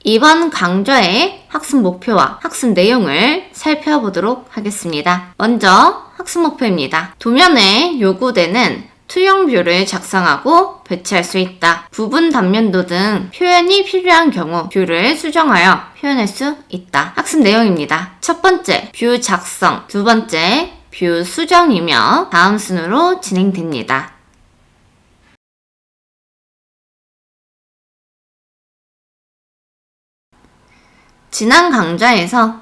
이번 강좌의 학습 목표와 학습 내용을 살펴보도록 하겠습니다. 먼저 학습 목표입니다. 도면에 요구되는 투영 뷰를 작성하고 배치할 수 있다. 부분 단면도 등 표현이 필요한 경우 뷰를 수정하여 표현할 수 있다. 학습 내용입니다. 첫 번째, 뷰 작성. 두 번째, 뷰 수정이며 다음 순으로 진행됩니다. 지난 강좌에서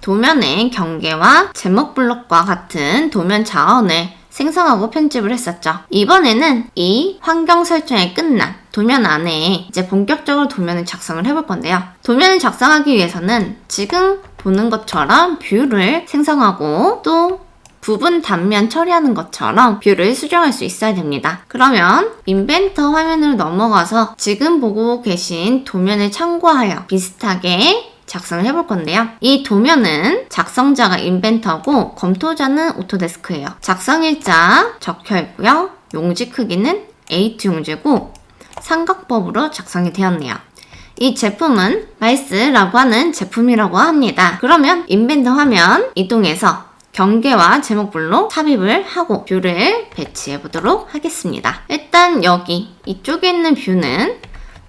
도면의 경계와 제목 블록과 같은 도면 자원을 생성하고 편집을 했었죠. 이번에는 이 환경 설정이 끝난 도면 안에 이제 본격적으로 도면을 작성을 해볼 건데요. 도면을 작성하기 위해서는 지금 보는 것처럼 뷰를 생성하고 또 부분 단면 처리하는 것처럼 뷰를 수정할 수 있어야 됩니다. 그러면 인벤터 화면으로 넘어가서 지금 보고 계신 도면을 참고하여 비슷하게 작성을 해볼 건데요. 이 도면은 작성자가 인벤터고 검토자는 오토데스크예요. 작성일자 적혀있고요. 용지 크기는 A2 용지고 삼각법으로 작성이 되었네요. 이 제품은 바이스라고 하는 제품이라고 합니다. 그러면 인벤터 화면 이동해서 경계와 제목 블록 삽입을 하고 뷰를 배치해 보도록 하겠습니다. 일단 여기 이쪽에 있는 뷰는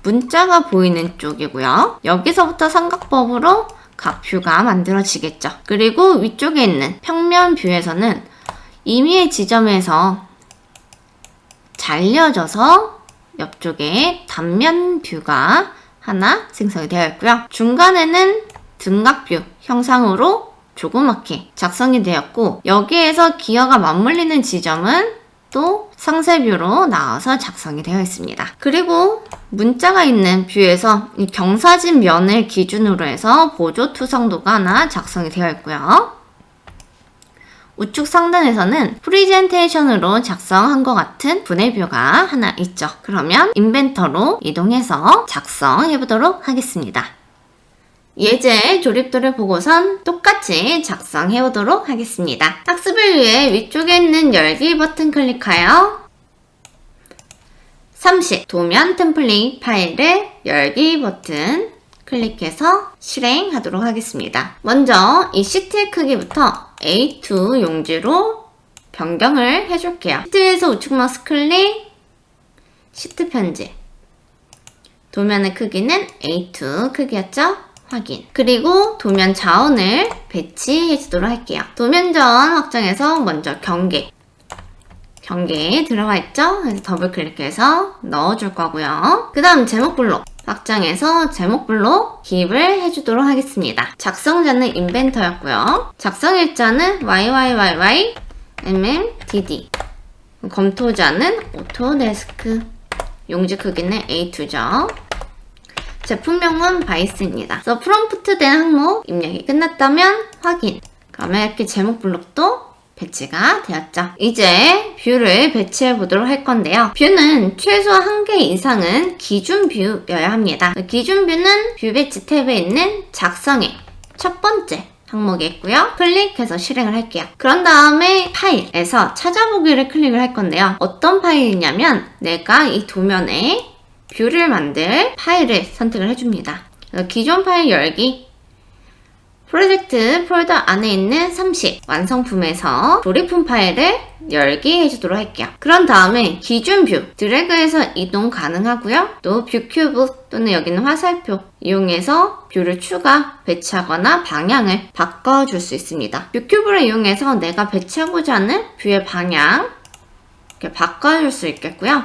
문자가 보이는 쪽이고요. 여기서부터 삼각법으로 각 뷰가 만들어지겠죠. 그리고 위쪽에 있는 평면 뷰에서는 임의의 지점에서 잘려져서 옆쪽에 단면 뷰가 하나 생성이 되어 있고요. 중간에는 등각 뷰 형상으로 조그맣게 작성이 되었고 여기에서 기어가 맞물리는 지점은 또 상세 뷰로 나와서 작성이 되어 있습니다. 그리고 문자가 있는 뷰에서 이 경사진 면을 기준으로 해서 보조 투성도가 하나 작성이 되어 있고요. 우측 상단에서는 프리젠테이션으로 작성한 것 같은 분해 뷰가 하나 있죠. 그러면 인벤터로 이동해서 작성해 보도록 하겠습니다. 예제 조립도를 보고선 똑같이 작성해 보도록 하겠습니다. 학습을 위해 위쪽에 있는 열기 버튼 클릭하여 30 도면 템플릿 파일을 열기 버튼 클릭해서 실행하도록 하겠습니다. 먼저 이 시트의 크기부터 A2 용지로 변경을 해줄게요. 시트에서 우측 마우스 클릭, 시트 편집. 도면의 크기는 A2 크기였죠? 확인. 그리고 도면 자원을 배치해 주도록 할게요. 도면 자원 확장해서 먼저 경계에 들어가 있죠? 그래서 더블 클릭해서 넣어줄 거고요. 그 다음 제목 블록 확장해서 제목 블록 기입을 해주도록 하겠습니다. 작성자는 인벤터였고요. 작성 일자는 YYYY MMDD. 검토자는 오토데스크. 용지 크기는 A2죠. 제품명은 바이스입니다. 그래서 프롬프트 된 항목 입력이 끝났다면 확인. 그러면 이렇게 제목 블록도 배치가 되었죠. 이제 뷰를 배치해 보도록 할 건데요. 뷰는 최소 1개 이상은 기준 뷰여야 합니다. 기준 뷰는 뷰 배치 탭에 있는 작성의 첫 번째 항목에 있고요. 클릭해서 실행을 할게요. 그런 다음에 파일에서 찾아보기를 클릭을 할 건데요. 어떤 파일이냐면 내가 이 도면에 뷰를 만들 파일을 선택을 해줍니다. 기존 파일 열기, 프로젝트 폴더 안에 있는 30 완성품에서 조립품 파일을 열기 해주도록 할게요. 그런 다음에 기준 뷰 드래그해서 이동 가능하고요. 또 뷰 큐브 또는 여기는 화살표 이용해서 뷰를 추가, 배치하거나 방향을 바꿔줄 수 있습니다. 뷰 큐브를 이용해서 내가 배치하고자 하는 뷰의 방향 이렇게 바꿔줄 수 있겠고요.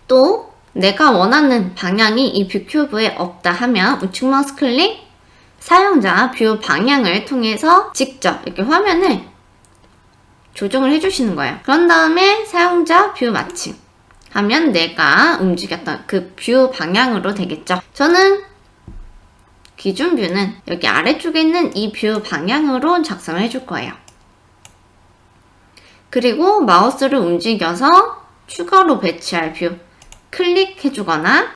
또 내가 원하는 방향이 이 뷰 큐브에 없다 하면 우측 마우스 클릭, 사용자 뷰 방향을 통해서 직접 이렇게 화면을 조정을 해주시는 거예요. 그런 다음에 사용자 뷰 마침 하면 내가 움직였던 그 뷰 방향으로 되겠죠. 저는 기준 뷰는 여기 아래쪽에 있는 이 뷰 방향으로 작성을 해줄 거예요. 그리고 마우스를 움직여서 추가로 배치할 뷰 클릭해주거나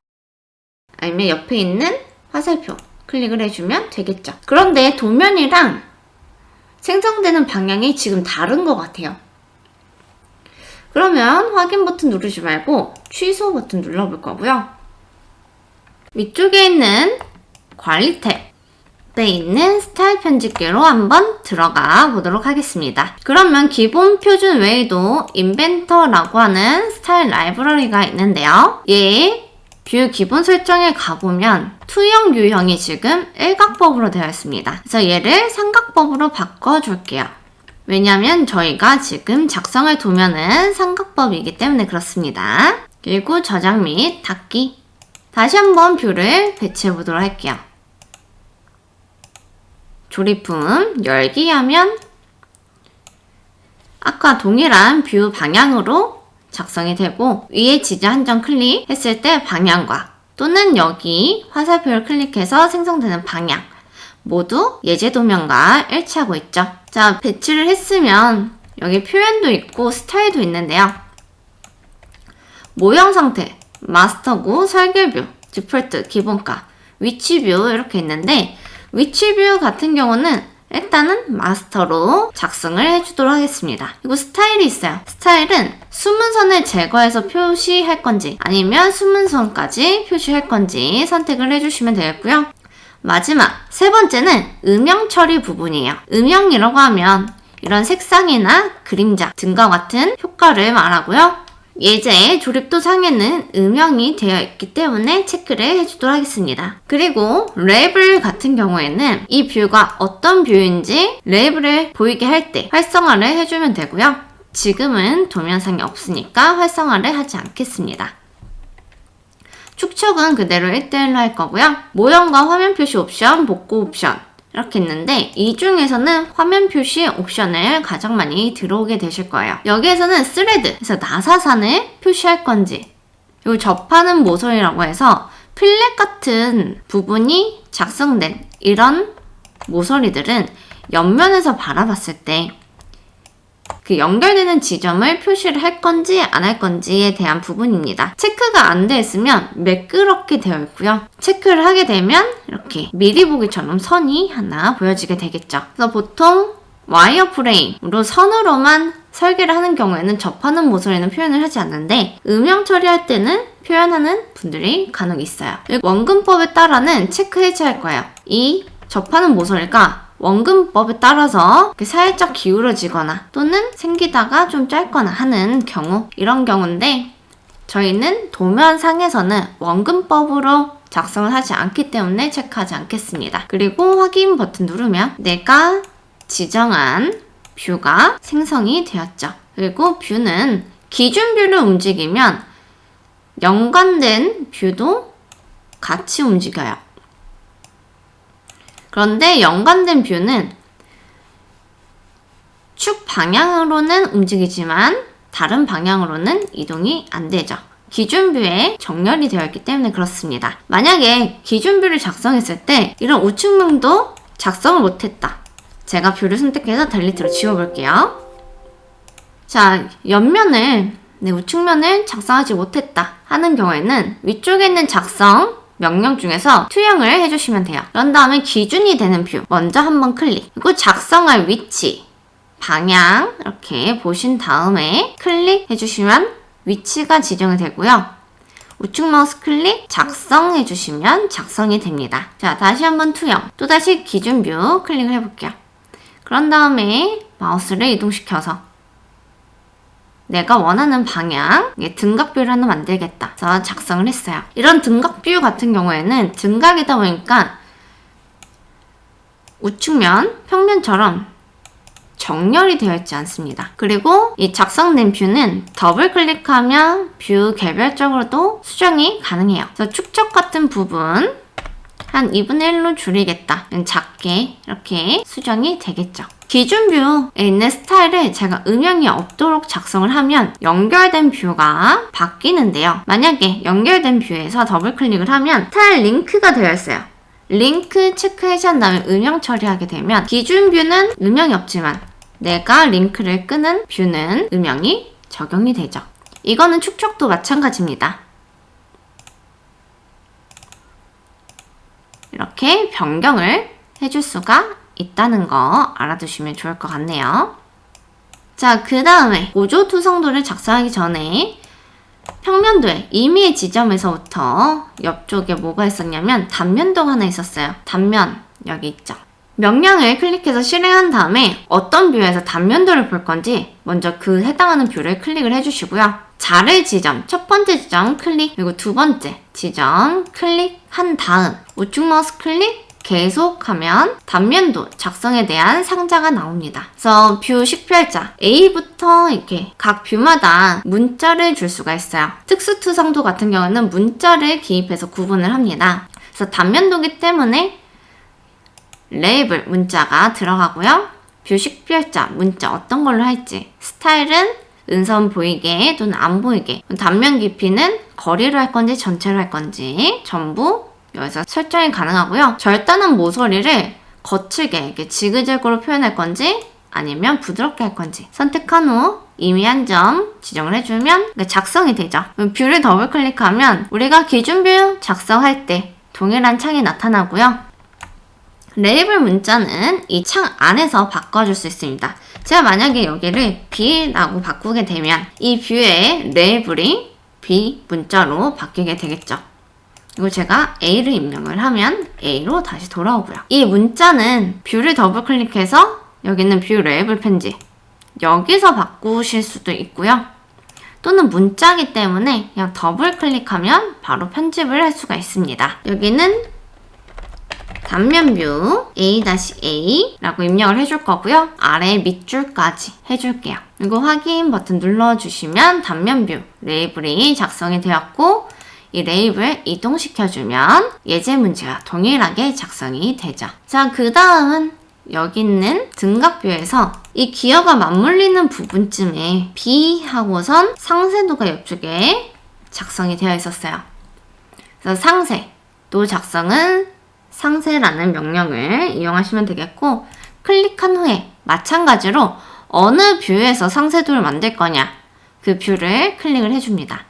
아니면 옆에 있는 화살표 클릭을 해주면 되겠죠. 그런데 도면이랑 생성되는 방향이 지금 다른 것 같아요. 그러면 확인 버튼 누르지 말고 취소 버튼 눌러볼 거고요. 위쪽에 있는 관리 탭에 있는 스타일 편집기로 한번 들어가 보도록 하겠습니다. 그러면 기본 표준 외에도 인벤터라고 하는 스타일 라이브러리가 있는데요. 뷰 기본 설정에 가보면 투영 유형이 지금 일각법으로 되어 있습니다. 그래서 얘를 삼각법으로 바꿔줄게요. 왜냐면 저희가 지금 작성할 도면은 삼각법이기 때문에 그렇습니다. 그리고 저장 및 닫기. 다시 한번 뷰를 배치해 보도록 할게요. 조립품 열기 하면 아까 동일한 뷰 방향으로 작성이 되고 위에 지지 한정 클릭했을 때 방향과 또는 여기 화살표를 클릭해서 생성되는 방향 모두 예제 도면과 일치하고 있죠. 자, 배치를 했으면 여기 표현도 있고 스타일도 있는데요. 모형 상태, 마스터고, 설계뷰, 디폴트, 기본가, 위치뷰 이렇게 있는데 위치뷰 같은 경우는 일단은 마스터로 작성을 해주도록 하겠습니다. 그리고 스타일이 있어요. 스타일은 숨은 선을 제거해서 표시할 건지 아니면 숨은 선까지 표시할 건지 선택을 해주시면 되겠고요. 마지막 세 번째는 음영 처리 부분이에요. 음영이라고 하면 이런 색상이나 그림자 등과 같은 효과를 말하고요. 예제 조립도 상에는 음영이 되어 있기 때문에 체크를 해주도록 하겠습니다. 그리고 레이블 같은 경우에는 이 뷰가 어떤 뷰인지 레이블을 보이게 할 때 활성화를 해주면 되고요. 지금은 도면상에 없으니까 활성화를 하지 않겠습니다. 축척은 그대로 1:1로 할 거고요. 모형과 화면 표시 옵션, 복구 옵션 이렇게 있는데 이 중에서는 화면 표시 옵션을 가장 많이 들어오게 되실 거예요. 여기에서는 스레드, 그래서 나사산을 표시할 건지 그리고 접하는 모서리라고 해서 필렛 같은 부분이 작성된 이런 모서리들은 옆면에서 바라봤을 때 그 연결되는 지점을 표시를 할 건지 안 할 건지에 대한 부분입니다. 체크가 안 되어 있으면 매끄럽게 되어 있고요. 체크를 하게 되면 이렇게 미리 보기처럼 선이 하나 보여지게 되겠죠. 그래서 보통 와이어프레임으로 선으로만 설계를 하는 경우에는 접하는 모서리는 표현을 하지 않는데 음영 처리할 때는 표현하는 분들이 간혹 있어요. 원근법에 따라는 체크 해제할 거예요. 이 접하는 모서리가 원근법에 따라서 살짝 기울어지거나 또는 생기다가 좀 짧거나 하는 경우 이런 경우인데 저희는 도면상에서는 원근법으로 작성을 하지 않기 때문에 체크하지 않겠습니다. 그리고 확인 버튼 누르면 내가 지정한 뷰가 생성이 되었죠. 그리고 뷰는 기준 뷰를 움직이면 연관된 뷰도 같이 움직여요. 그런데 연관된 뷰는 축 방향으로는 움직이지만 다른 방향으로는 이동이 안 되죠. 기준 뷰에 정렬이 되어 있기 때문에 그렇습니다. 만약에 기준 뷰를 작성했을 때 이런 우측면도 작성을 못했다. 제가 뷰를 선택해서 델리트로 지워볼게요. 자, 옆면을 우측면을 작성하지 못했다 하는 경우에는 위쪽에 있는 작성 명령 중에서 투영을 해주시면 돼요. 그런 다음에 기준이 되는 뷰 먼저 한번 클릭, 그리고 작성할 위치, 방향 이렇게 보신 다음에 클릭해주시면 위치가 지정이 되고요. 우측 마우스 클릭 작성해주시면 작성이 됩니다. 자, 다시 한번 투영, 또다시 기준 뷰 클릭을 해볼게요. 그런 다음에 마우스를 이동시켜서 내가 원하는 방향, 등각뷰를 하나 만들겠다. 그래서 작성을 했어요. 이런 등각뷰 같은 경우에는 등각이다 보니까 우측면, 평면처럼 정렬이 되어 있지 않습니다. 그리고 이 작성된 뷰는 더블 클릭하면 뷰 개별적으로도 수정이 가능해요. 그래서 축척 같은 부분 한 2분의 1로 줄이겠다. 작게 이렇게 수정이 되겠죠. 기준 뷰에 있는 스타일을 제가 음영이 없도록 작성을 하면 연결된 뷰가 바뀌는데요. 만약에 연결된 뷰에서 더블 클릭을 하면 스타일 링크가 되어 있어요. 링크 체크 해제한 다음에 음영 처리하게 되면 기준 뷰는 음영이 없지만 내가 링크를 끄는 뷰는 음영이 적용이 되죠. 이거는 축척도 마찬가지입니다. 이렇게 변경을 해줄 수가 있다는 거 알아두시면 좋을 것 같네요. 자, 그 다음에 보조투성도를 작성하기 전에 평면도의 임의의 지점에서부터 옆쪽에 뭐가 있었냐면 단면도가 하나 있었어요. 단면 여기 있죠. 명령을 클릭해서 실행한 다음에 어떤 뷰에서 단면도를 볼 건지 먼저 그 해당하는 뷰를 클릭을 해주시고요. 자를 지점, 첫 번째 지점 클릭, 그리고 두 번째 지점 클릭한 다음 우측 마우스 클릭 계속하면 단면도 작성에 대한 상자가 나옵니다. 그래서 뷰 식별자 A부터 이렇게 각 뷰마다 문자를 줄 수가 있어요. 특수투성도 같은 경우는 문자를 기입해서 구분을 합니다. 그래서 단면도기 때문에 레이블 문자가 들어가고요. 뷰 식별자 문자 어떤 걸로 할지, 스타일은 은선 보이게 또는 안 보이게, 단면 깊이는 거리로 할 건지 전체로 할 건지 전부 여기서 설정이 가능하고요. 절단한 모서리를 거칠게 이렇게 지그재그로 표현할 건지 아니면 부드럽게 할 건지 선택한 후 임의한 점 지정을 해주면 작성이 되죠. 뷰를 더블 클릭하면 우리가 기준 뷰 작성할 때 동일한 창이 나타나고요. 레이블 문자는 이 창 안에서 바꿔줄 수 있습니다. 제가 만약에 여기를 B라고 바꾸게 되면 이 뷰의 레이블이 B 문자로 바뀌게 되겠죠. 그리고 제가 A를 입력을 하면 A로 다시 돌아오고요. 이 문자는 뷰를 더블 클릭해서 여기 있는 뷰 레이블 편집 여기서 바꾸실 수도 있고요. 또는 문자이기 때문에 그냥 더블 클릭하면 바로 편집을 할 수가 있습니다. 여기는 단면 뷰 A-A라고 입력을 해줄 거고요. 아래 밑줄까지 해줄게요. 그리고 확인 버튼 눌러주시면 단면 뷰 레이블이 작성이 되었고 이 레이블 이동시켜주면 예제 문제와 동일하게 작성이 되죠. 자, 그 다음은 여기 있는 등각뷰에서 이 기어가 맞물리는 부분쯤에 B 하고선 상세도가 옆쪽에 작성이 되어 있었어요. 그래서 상세도 작성은 상세라는 명령을 이용하시면 되겠고, 클릭한 후에 마찬가지로 어느 뷰에서 상세도를 만들 거냐 그 뷰를 클릭을 해줍니다.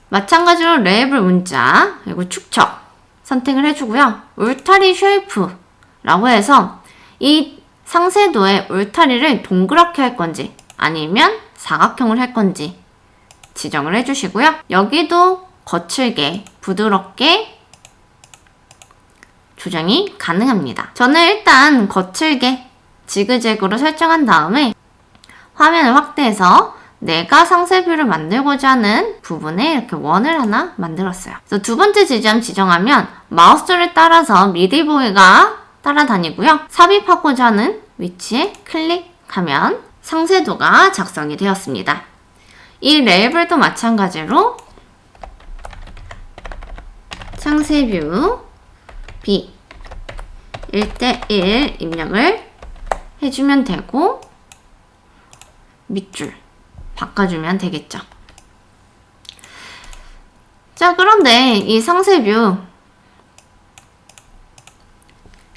마찬가지로 레이블 문자 그리고 축척 선택을 해주고요. 울타리 쉐이프라고 해서 이 상세도의 울타리를 동그랗게 할 건지 아니면 사각형을 할 건지 지정을 해주시고요. 여기도 거칠게 부드럽게 조정이 가능합니다. 저는 일단 거칠게 지그재그로 설정한 다음에 화면을 확대해서 내가 상세뷰를 만들고자 하는 부분에 이렇게 원을 하나 만들었어요. 그래서 두 번째 지점 지정하면 마우스를 따라서 미리 보기가 따라다니고요. 삽입하고자 하는 위치에 클릭하면 상세도가 작성이 되었습니다. 이 레이블도 마찬가지로 상세뷰 B 1:1 입력을 해주면 되고 밑줄 바꿔주면 되겠죠. 자, 그런데 이 상세뷰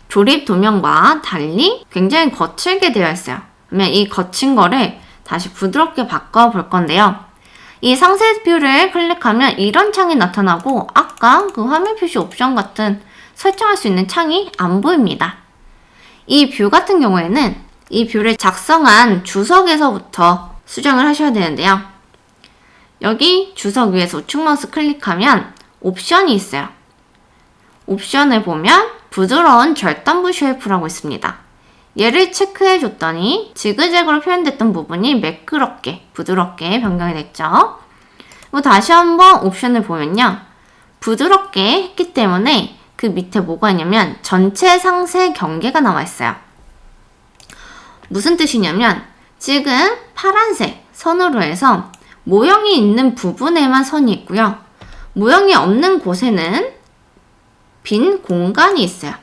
조립 도면과 달리 굉장히 거칠게 되어 있어요. 그러면 이 거친 거를 다시 부드럽게 바꿔볼 건데요. 이 상세뷰를 클릭하면 이런 창이 나타나고 아까 그 화면 표시 옵션 같은 설정할 수 있는 창이 안 보입니다. 이 뷰 같은 경우에는 이 뷰를 작성한 주석에서부터 수정을 하셔야 되는데요. 여기 주석 위에서 우측 마우스 클릭하면 옵션이 있어요. 옵션을 보면 부드러운 절단부 쉐이프라고 있습니다. 얘를 체크해 줬더니 지그재그로 표현됐던 부분이 매끄럽게 부드럽게 변경이 됐죠. 그리고 다시 한번 옵션을 보면요. 부드럽게 했기 때문에 그 밑에 뭐가 있냐면 전체 상세 경계가 나와 있어요. 무슨 뜻이냐면 지금 파란색 선으로 해서 모형이 있는 부분에만 선이 있고요. 모형이 없는 곳에는 빈 공간이 있어요.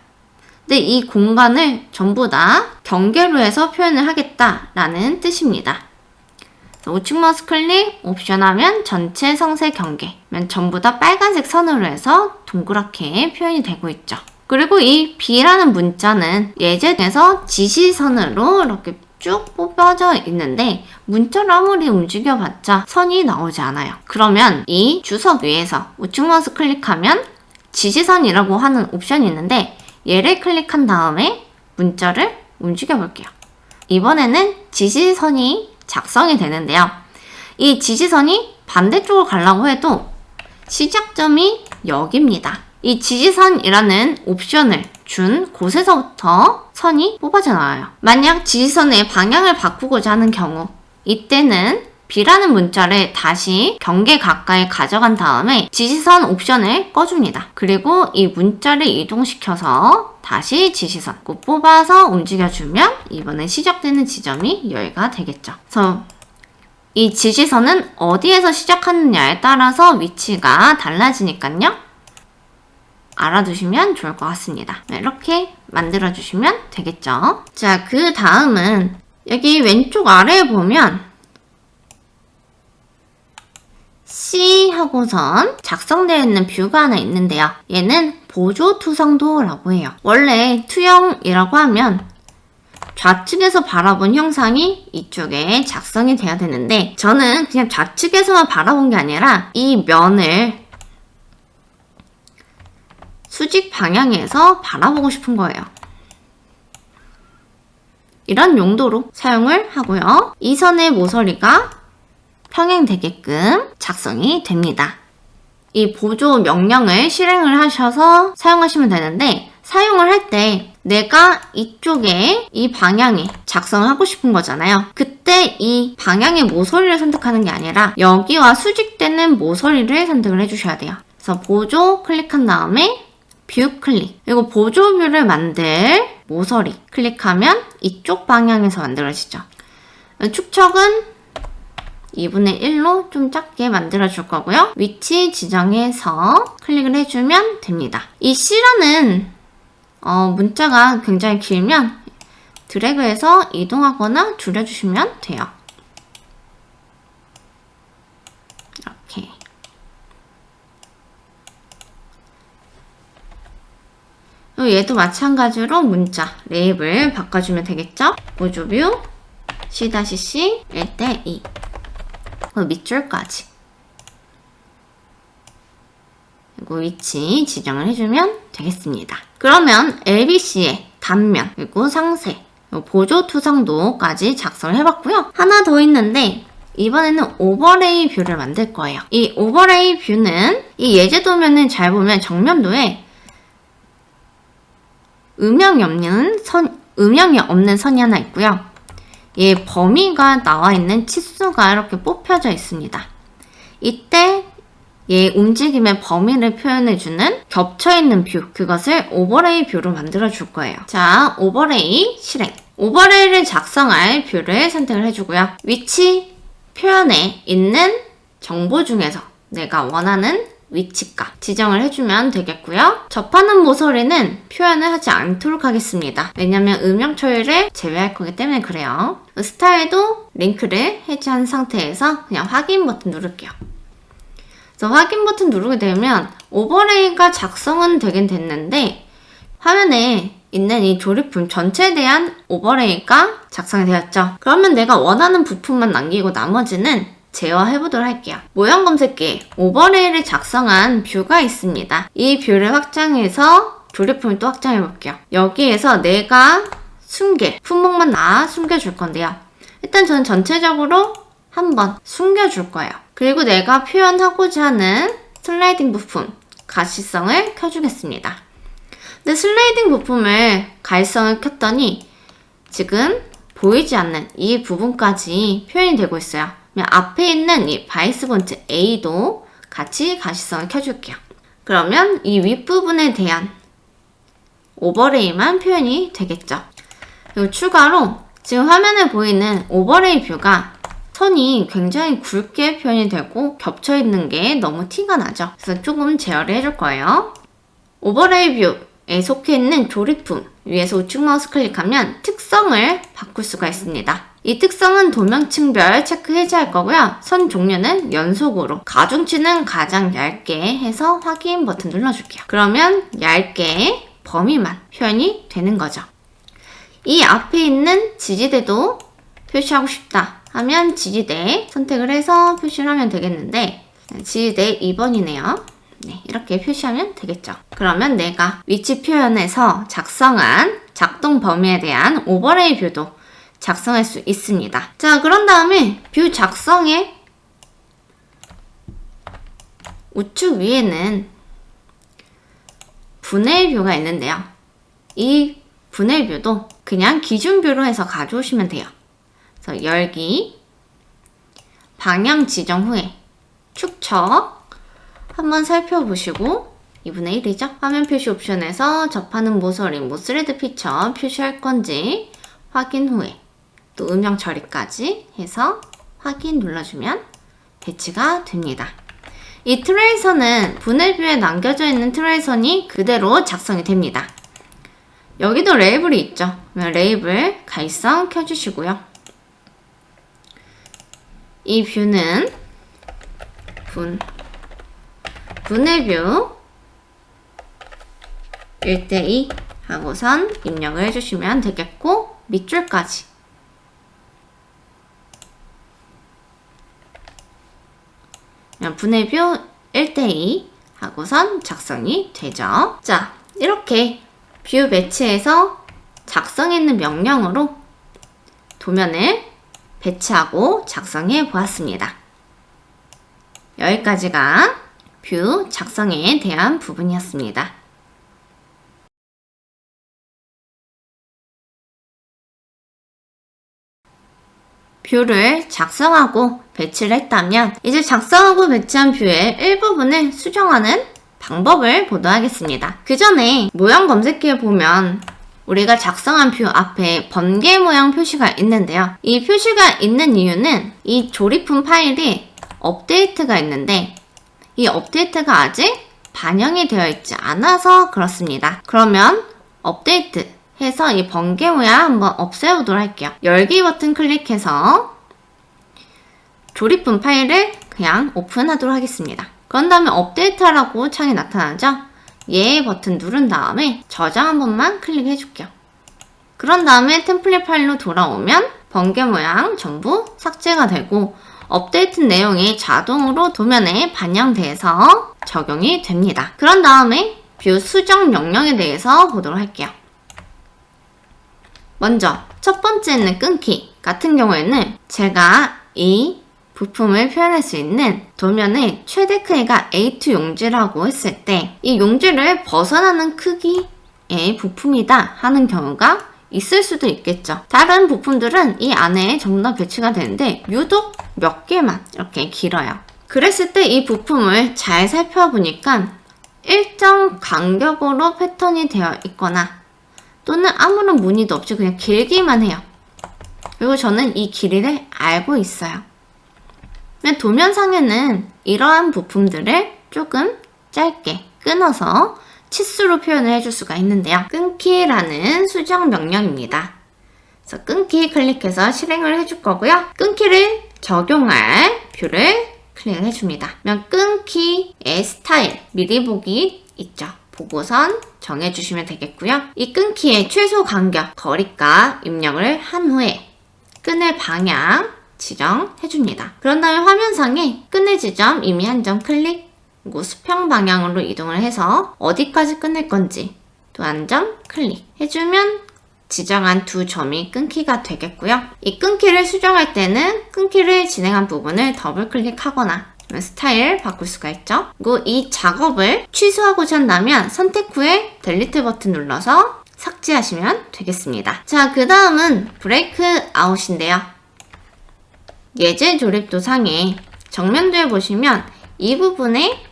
근데 이 공간을 전부 다 경계로 해서 표현을 하겠다라는 뜻입니다. 우측 마우스 클릭 옵션 하면 전체 상세 경계면 전부 다 빨간색 선으로 해서 동그랗게 표현이 되고 있죠. 그리고 이 B라는 문자는 예제에서 지시선으로 이렇게 쭉 뽑혀져 있는데 문자를 아무리 움직여봤자 선이 나오지 않아요. 그러면 이 주석 위에서 우측 마우스 클릭하면 지지선이라고 하는 옵션이 있는데 얘를 클릭한 다음에 문자를 움직여 볼게요. 이번에는 지지선이 작성이 되는데요. 이 지지선이 반대쪽으로 가려고 해도 시작점이 여기입니다. 이 지지선이라는 옵션을 준 곳에서부터 선이 뽑아져 나와요. 만약 지지선의 방향을 바꾸고자 하는 경우 이때는 B라는 문자를 다시 경계 가까이 가져간 다음에 지시선 옵션을 꺼줍니다. 그리고 이 문자를 이동시켜서 다시 지시선 꼭 뽑아서 움직여주면 이번에 시작되는 지점이 여기가 되겠죠. 그래서 이 지시선은 어디에서 시작하느냐에 따라서 위치가 달라지니까요. 알아두시면 좋을 것 같습니다. 이렇게 만들어주시면 되겠죠. 자, 그 다음은 여기 왼쪽 아래에 보면 C 하고선 작성되어 있는 뷰가 하나 있는데요. 얘는 보조 투성도라고 해요. 원래 투영이라고 하면 좌측에서 바라본 형상이 이쪽에 작성이 돼야 되는데 저는 그냥 좌측에서만 바라본 게 아니라 이 면을 수직 방향에서 바라보고 싶은 거예요. 이런 용도로 사용을 하고요. 이 선의 모서리가 평행되게끔 작성이 됩니다. 이 보조 명령을 실행을 하셔서 사용하시면 되는데 사용을 할 때 내가 이쪽에 이 방향에 작성을 하고 싶은 거잖아요. 그때 이 방향의 모서리를 선택하는 게 아니라 여기와 수직되는 모서리를 선택을 해주셔야 돼요. 그래서 보조 클릭한 다음에 뷰 클릭, 그리고 보조 뷰를 만들 모서리 클릭하면 이쪽 방향에서 만들어지죠. 축척은 2분의 1로 좀 작게 만들어 줄 거고요. 위치 지정해서 클릭을 해주면 됩니다. 이 C라는 문자가 굉장히 길면 드래그해서 이동하거나 줄여주시면 돼요. 이렇게. 얘도 마찬가지로 문자 랩을 바꿔주면 되겠죠? 보조뷰 C-C 1:2 밑줄까지 그리고 위치 지정을 해주면 되겠습니다. 그러면 LBC의 단면 그리고 상세 보조 투성도까지 작성을 해봤고요. 하나 더 있는데 이번에는 오버레이 뷰를 만들 거예요. 이 오버레이 뷰는 이 예제 도면을 잘 보면 정면도에 음영이 없는 선이 하나 있고요. 얘 범위가 나와 있는 치수가 이렇게 뽑혀져 있습니다. 이때 얘 움직임의 범위를 표현해주는 겹쳐있는 뷰, 그것을 오버레이 뷰로 만들어 줄 거예요. 자, 오버레이 실행. 오버레이를 작성할 뷰를 선택을 해주고요. 위치 표현에 있는 정보 중에서 내가 원하는 위치값 지정을 해주면 되겠고요. 접하는 모서리는 표현을 하지 않도록 하겠습니다. 왜냐면 음영 처리를 제외할 거기 때문에 그래요. 스타일도 링크를 해제한 상태에서 그냥 확인 버튼 누를게요. 그래서 확인 버튼 누르게 되면 오버레이가 작성은 되긴 됐는데 화면에 있는 이 조립품 전체에 대한 오버레이가 작성이 되었죠. 그러면 내가 원하는 부품만 남기고 나머지는 제어해보도록 할게요. 모형 검색기에 오버레이를 작성한 뷰가 있습니다. 이 뷰를 확장해서 조립품을 또 확장해볼게요. 여기에서 내가 숨길 품목만 다 숨겨줄 건데요. 일단 저는 전체적으로 한번 숨겨줄 거예요. 그리고 내가 표현하고자 하는 슬라이딩 부품 가시성을 켜주겠습니다. 근데 슬라이딩 부품을 가시성을 켰더니 지금 보이지 않는 이 부분까지 표현이 되고 있어요. 앞에 있는 이 바이스 폰트 A도 같이 가시성을 켜줄게요. 그러면 이 윗부분에 대한 오버레이만 표현이 되겠죠. 그리고 추가로 지금 화면에 보이는 오버레이 뷰가 선이 굉장히 굵게 표현이 되고 겹쳐있는 게 너무 티가 나죠. 그래서 조금 제어를 해줄 거예요. 오버레이 뷰에 속해 있는 조립품 위에서 우측 마우스 클릭하면 특성을 바꿀 수가 있습니다. 이 특성은 도명층별 체크 해제할 거고요. 선 종류는 연속으로, 가중치는 가장 얇게 해서 확인 버튼 눌러줄게요. 그러면 얇게 범위만 표현이 되는 거죠. 이 앞에 있는 지지대도 표시하고 싶다 하면 지지대 선택을 해서 표시를 하면 되겠는데 지지대 2번이네요. 네, 이렇게 표시하면 되겠죠. 그러면 내가 위치 표현에서 작성한 작동 범위에 대한 오버레이 뷰도 작성할 수 있습니다. 자, 그런 다음에 뷰 작성의 우측 위에는 분해일 뷰가 있는데요. 이 분해일 뷰도 그냥 기준 뷰로 해서 가져오시면 돼요. 그래서 열기, 방향 지정 후에 축척 한번 살펴보시고 2분의 1이죠. 화면 표시 옵션에서 접하는 모서리, 모스레드 피처 표시할 건지 확인 후에 또 음영 처리까지 해서 확인 눌러주면 배치가 됩니다. 이 트레이서는 분해뷰에 남겨져 있는 트레이선이 그대로 작성이 됩니다. 여기도 레이블이 있죠. 레이블 가이성 켜주시고요. 이 뷰는 분해뷰 1:2 하고선 입력을 해주시면 되겠고 밑줄까지 분해뷰 1:2 하고선 작성이 되죠. 자, 이렇게 뷰 배치해서 작성했는 명령으로 도면을 배치하고 작성해 보았습니다. 여기까지가 뷰 작성에 대한 부분이었습니다. 뷰를 작성하고 배치를 했다면 이제 작성하고 배치한 뷰의 일부분을 수정하는 방법을 보도록 하겠습니다. 그 전에 모형 검색기에 보면 우리가 작성한 뷰 앞에 번개 모양 표시가 있는데요. 이 표시가 있는 이유는 이 조립품 파일이 업데이트가 있는데 이 업데이트가 아직 반영이 되어 있지 않아서 그렇습니다. 그러면 업데이트 해서 이 번개 모양 한번 없애보도록 할게요. 열기 버튼 클릭해서 조립품 파일을 그냥 오픈하도록 하겠습니다. 그런 다음에 업데이트하라고 창이 나타나죠? 예 버튼 누른 다음에 저장 한 번만 클릭해 줄게요. 그런 다음에 템플릿 파일로 돌아오면 번개 모양 전부 삭제가 되고 업데이트 내용이 자동으로 도면에 반영돼서 적용이 됩니다. 그런 다음에 뷰 수정 명령에 대해서 보도록 할게요. 먼저 첫 번째는 끊기 같은 경우에는 제가 이 부품을 표현할 수 있는 도면의 최대 크기가 A2 용지라고 했을 때 이 용지를 벗어나는 크기의 부품이다 하는 경우가 있을 수도 있겠죠. 다른 부품들은 이 안에 전부 다 배치가 되는데 유독 몇 개만 이렇게 길어요. 그랬을 때 이 부품을 잘 살펴보니까 일정 간격으로 패턴이 되어 있거나 또는 아무런 무늬도 없이 그냥 길기만 해요. 그리고 저는 이 길이를 알고 있어요. 도면상에는 이러한 부품들을 조금 짧게 끊어서 치수로 표현을 해줄 수가 있는데요. 끊기라는 수정 명령입니다. 그래서 끊기 클릭해서 실행을 해줄 거고요. 끊기를 적용할 뷰를 클릭을 해줍니다. 그러면 끊기의 스타일 미리 보기 있죠. 보고선 정해주시면 되겠고요. 이 끊기의 최소 간격, 거리가 입력을 한 후에 끊을 방향 지정해줍니다. 그런 다음에 화면상에 끊을 지점 이미 한 점 클릭, 그리고 수평 방향으로 이동을 해서 어디까지 끊을 건지 또 한 점 클릭 해주면 지정한 두 점이 끊기가 되겠고요. 이 끊기를 수정할 때는 끊기를 진행한 부분을 더블 클릭하거나 스타일 바꿀 수가 있죠. 그리고 이 작업을 취소하고자 한다면 선택 후에 델리트 버튼 눌러서 삭제하시면 되겠습니다. 자, 그 다음은 브레이크 아웃인데요. 예제 조립도 상에 정면도에 보시면 이 부분에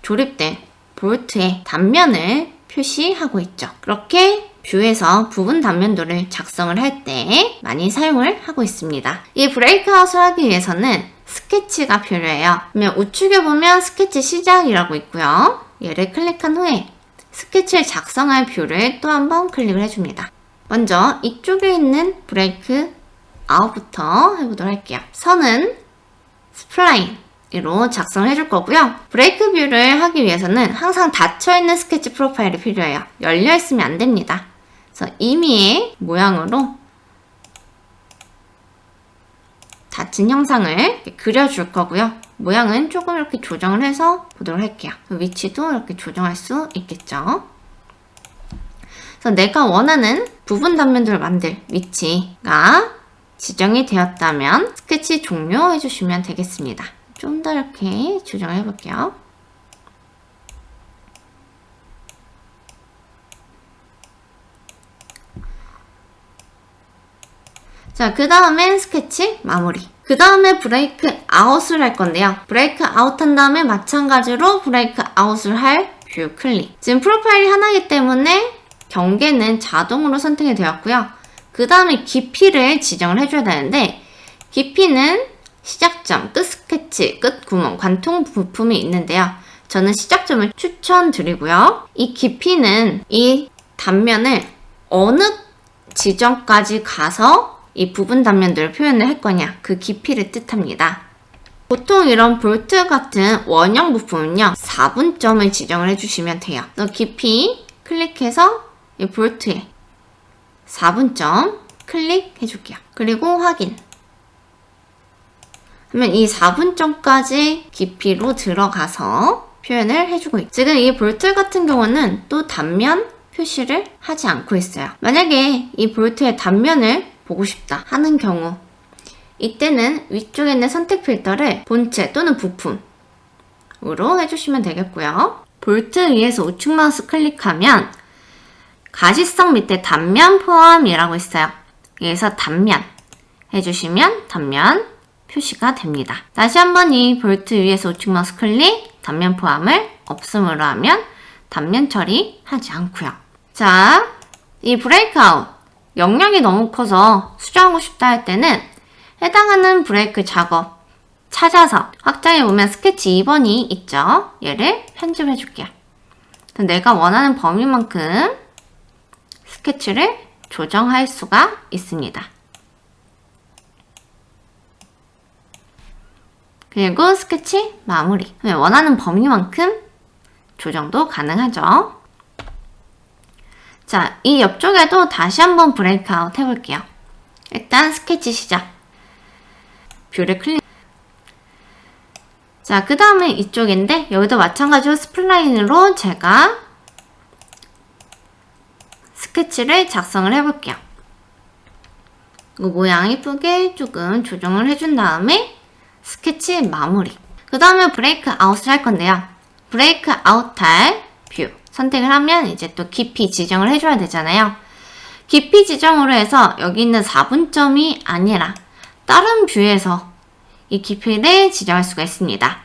조립된 볼트의 단면을 표시하고 있죠. 그렇게 뷰에서 부분 단면도를 작성을 할 때 많이 사용을 하고 있습니다. 이 브레이크아웃을 하기 위해서는 스케치가 필요해요. 그러면 우측에 보면 스케치 시작이라고 있고요. 얘를 클릭한 후에 스케치를 작성할 뷰를 또 한번 클릭을 해줍니다. 먼저 이쪽에 있는 브레이크 아웃부터 해보도록 할게요. 선은 스플라인으로 작성을 해줄 거고요. 브레이크 뷰를 하기 위해서는 항상 닫혀있는 스케치 프로파일이 필요해요. 열려있으면 안 됩니다. 그래서 임의의 모양으로 닫힌 형상을 그려줄 거고요. 모양은 조금 이렇게 조정을 해서 보도록 할게요. 위치도 이렇게 조정할 수 있겠죠. 그래서 내가 원하는 부분 단면들을 만들 위치가 지정이 되었다면 스케치 종료해 주시면 되겠습니다. 좀 더 이렇게 조정을 해볼게요. 자, 그 다음엔 스케치 마무리. 그 다음에 브레이크 아웃을 할 건데요. 브레이크 아웃 한 다음에 마찬가지로 브레이크 아웃을 할 뷰 클릭. 지금 프로파일이 하나이기 때문에 경계는 자동으로 선택이 되었고요. 그 다음에 깊이를 지정을 해줘야 되는데, 깊이는 시작점, 끝 스케치, 끝 구멍, 관통 부품이 있는데요. 저는 시작점을 추천드리고요. 이 깊이는 이 단면을 어느 지점까지 가서 이 부분 단면들을 표현을 할 거냐, 그 깊이를 뜻합니다. 보통 이런 볼트 같은 원형 부품은요, 4분점을 지정을 해주시면 돼요. 그래서 깊이 클릭해서 이 볼트에 4분점 클릭해줄게요. 그리고 확인. 하면 이 4분점까지 깊이로 들어가서 표현을 해주고 있죠. 지금 이 볼트 같은 경우는 또 단면 표시를 하지 않고 있어요. 만약에 이 볼트의 단면을 보고 싶다 하는 경우, 이때는 위쪽에 있는 선택 필터를 본체 또는 부품으로 해주시면 되겠고요. 볼트 위에서 우측 마우스 클릭하면 가시성 밑에 단면 포함이라고 있어요. 여기서 단면 해주시면 단면 표시가 됩니다. 다시 한번 이 볼트 위에서 우측 마우스 클릭, 단면 포함을 없음으로 하면 단면 처리하지 않고요. 자, 이 브레이크 아웃 영역이 너무 커서 수정하고 싶다 할 때는 해당하는 브레이크 작업 찾아서 확장해 보면 스케치 2번이 있죠. 얘를 편집해 줄게요. 내가 원하는 범위만큼 스케치를 조정할 수가 있습니다. 그리고 스케치 마무리. 원하는 범위만큼 조정도 가능하죠. 자, 이 옆쪽에도 다시 한번 브레이크 아웃 해볼게요. 일단 스케치 시작. 뷰를 클릭. 자, 그 다음에 이쪽인데 여기도 마찬가지로 스플라인으로 제가 스케치를 작성을 해볼게요. 모양 이쁘게 조금 조정을 해준 다음에 스케치 마무리. 그 다음에 브레이크 아웃을 할 건데요. 브레이크 아웃할 뷰 선택을 하면 이제 또 깊이 지정을 해줘야 되잖아요. 깊이 지정으로 해서 여기 있는 4분점이 아니라 다른 뷰에서 이 깊이를 지정할 수가 있습니다.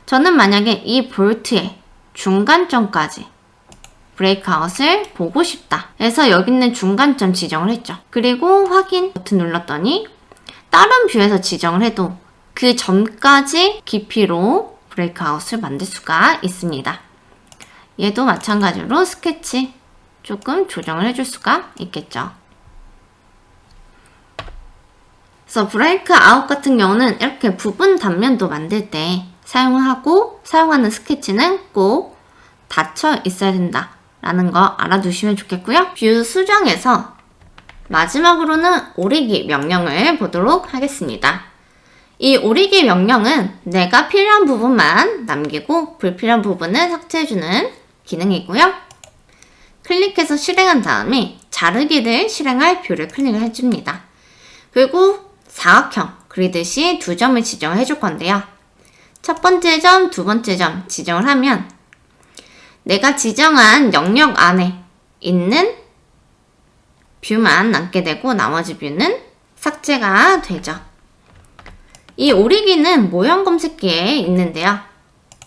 저는 만약에 이 볼트의 중간점까지 브레이크 아웃을 보고 싶다 해서 여기 있는 중간점 지정을 했죠. 그리고 확인 버튼 눌렀더니 다른 뷰에서 지정을 해도 그 점까지 깊이로 브레이크 아웃을 만들 수가 있습니다. 얘도 마찬가지로 스케치 조금 조정을 해줄 수가 있겠죠. 그래서 브레이크 아웃 같은 경우는 이렇게 부분 단면도 만들 때 사용하고 사용하는 스케치는 꼭 닫혀 있어야 된다 라는 거 알아두시면 좋겠고요. 뷰 수정에서 마지막으로는 오리기 명령을 보도록 하겠습니다. 이 오리기 명령은 내가 필요한 부분만 남기고 불필요한 부분은 삭제해주는 기능이고요. 클릭해서 실행한 다음에 자르기를 실행할 뷰를 클릭을 해줍니다. 그리고 사각형 그리듯이 두 점을 지정을 해줄 건데요. 첫 번째 점, 두 번째 점 지정을 하면 내가 지정한 영역 안에 있는 뷰만 남게 되고 나머지 뷰는 삭제가 되죠. 이 오리기는 모형 검색기에 있는데요.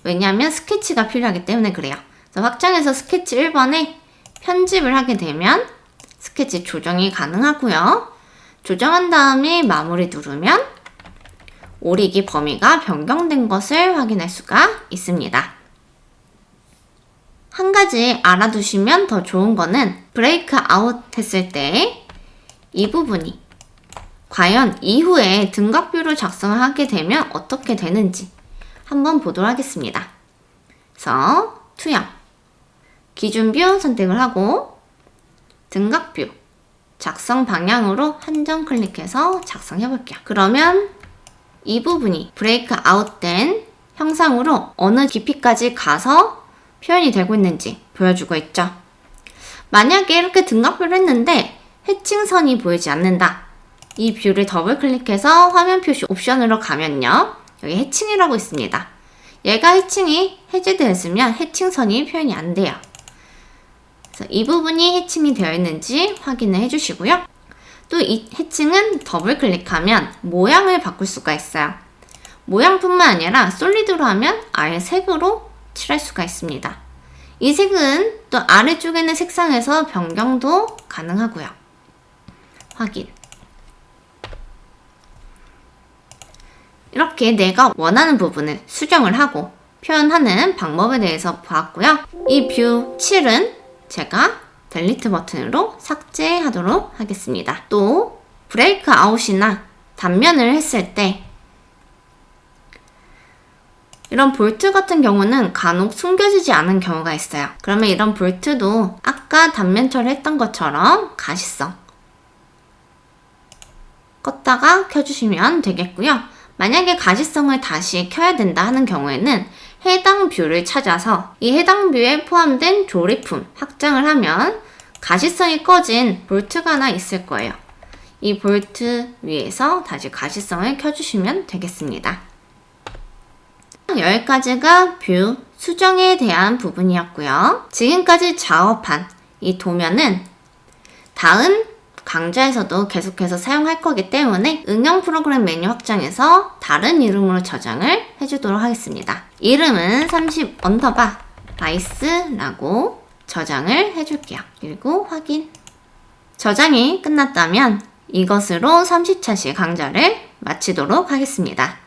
왜냐하면 스케치가 필요하기 때문에 그래요. 그래서 확장해서 스케치 1번에 편집을 하게 되면 스케치 조정이 가능하고요. 조정한 다음에 마무리 누르면 오리기 범위가 변경된 것을 확인할 수가 있습니다. 한 가지 알아두시면 더 좋은 거는 브레이크 아웃 했을 때 이 부분이 과연 이후에 등각뷰를 작성을 하게 되면 어떻게 되는지 한번 보도록 하겠습니다. 그래서 투영, 기준뷰 선택을 하고 등각뷰, 작성 방향으로 한 점 클릭해서 작성해 볼게요. 그러면 이 부분이 브레이크 아웃된 형상으로 어느 깊이까지 가서 표현이 되고 있는지 보여주고 있죠. 만약에 이렇게 등각뷰를 했는데 해칭선이 보이지 않는다. 이 뷰를 더블 클릭해서 화면 표시 옵션으로 가면요. 여기 해칭이라고 있습니다. 얘가 해칭이 해제되었으면 해칭선이 표현이 안 돼요. 그래서 이 부분이 해칭이 되어 있는지 확인을 해주시고요. 또 이 해칭은 더블 클릭하면 모양을 바꿀 수가 있어요. 모양뿐만 아니라 솔리드로 하면 아예 색으로 칠할 수가 있습니다. 이 색은 또 아래쪽에 있는 색상에서 변경도 가능하고요. 확인. 이렇게 내가 원하는 부분을 수정을 하고 표현하는 방법에 대해서 보았고요. 이 뷰 7은 제가 델리트 버튼으로 삭제하도록 하겠습니다. 또 브레이크 아웃이나 단면을 했을 때 이런 볼트 같은 경우는 간혹 숨겨지지 않은 경우가 있어요. 그러면 이런 볼트도 아까 단면 처리했던 것처럼 가시성 껐다가 켜주시면 되겠고요. 만약에 가시성을 다시 켜야 된다 하는 경우에는 해당 뷰를 찾아서 이 해당 뷰에 포함된 조립품 확장을 하면 가시성이 꺼진 볼트가 하나 있을 거예요. 이 볼트 위에서 다시 가시성을 켜주시면 되겠습니다. 여기까지가 뷰 수정에 대한 부분이었고요. 지금까지 작업한 이 도면은 다음 강좌에서도 계속해서 사용할 거기 때문에 응용 프로그램 메뉴 확장해서 다른 이름으로 저장을 해주도록 하겠습니다. 이름은 30 언더바 라이스라고 저장을 해줄게요. 그리고 확인. 저장이 끝났다면 이것으로 30차시 강좌를 마치도록 하겠습니다.